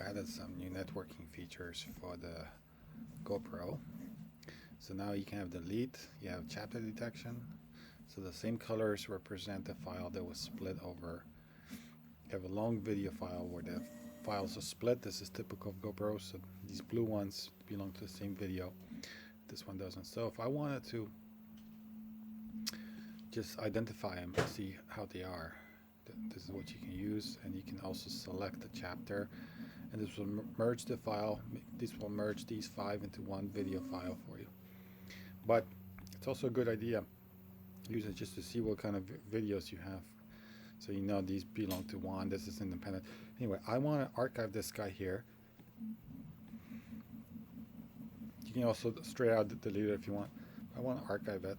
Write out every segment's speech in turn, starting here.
added some new networking features for the GoPro. So now you can have delete, you have chapter detection. So the same colors represent the file that was split over. You have a long video file where the files are split. This is typical of GoPro. So these blue ones belong to the same video. This one doesn't. So if I wanted to just identify them and see how they are, this is what you can use. And you can also select the chapter, and this will merge the file. This will merge these 5 into one video file for you. But it's also a good idea use it just to see what kind of videos you have, so you know these belong to one. This is independent. Anyway, I want to archive this guy here. You can also straight out delete it if you want. I want to archive it,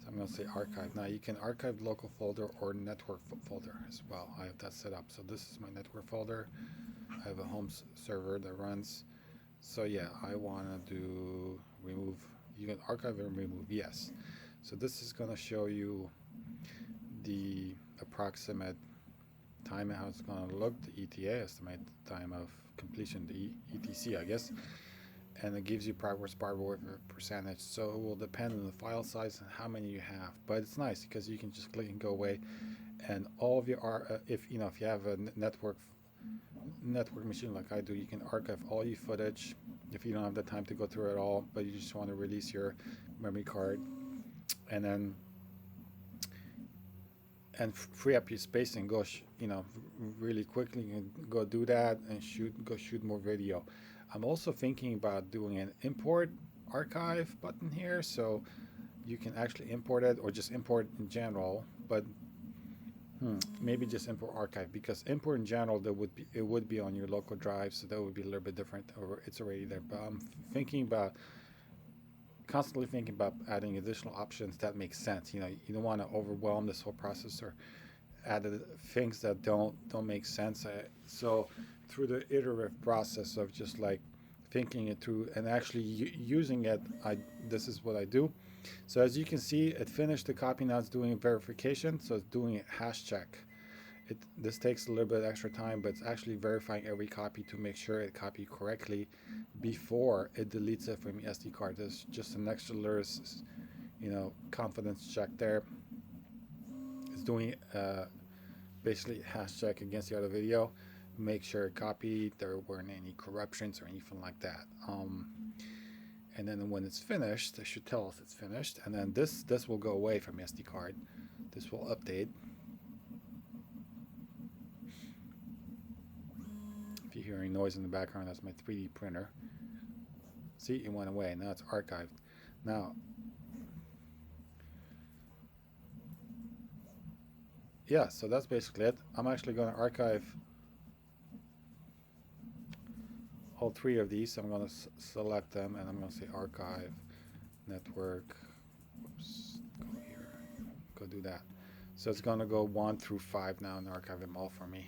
so I'm going to say archive. Now you can archive local folder or network folder as well. I have that set up. So this is my network folder. I have a home server that runs. So yeah, I want to do remove. You can archive and remove, yes. So this is going to show you the approximate time, how it's going to look, the ETA, estimate time of completion, the ETC, I guess. And it gives you progress bar with a percentage. So it will depend on the file size and how many you have. But it's nice because you can just click and go away. And all of your, if you have a network machine like I do, you can archive all your footage if you don't have the time to go through it all, but you just want to release your memory card, and then free up your space and go really quickly and go do that and shoot more video. I'm also thinking about doing an import archive button here, so you can actually import it or just import in general, but maybe just import archive, because import in general it would be on your local drive, so that would be a little bit different, or it's already there. But I'm constantly thinking about adding additional options that make sense. You don't want to overwhelm this whole process or add things that don't make sense. So through the iterative process of just like thinking it through and actually using it, this is what I do. So as you can see, it finished the copy. Now it's doing a verification, so it's doing a hash check. This takes a little bit extra time, but it's actually verifying every copy to make sure it copied correctly before it deletes it from your SD card. There's just an extra little, confidence check there. It's doing basically a hash check against the other video, make sure it copied, there weren't any corruptions or anything like that. And then when it's finished, it should tell us it's finished, and then this will go away from SD card. This will update. If you're hearing noise in the background, that's my 3D printer. See, it went away. Now it's archived. Now, yeah, so that's basically it. I'm actually going to archive all 3 of these. I'm going to select them, and I'm going to say archive, network. Oops, go here, go do that. So it's going to go 1 through 5 now and archive them all for me.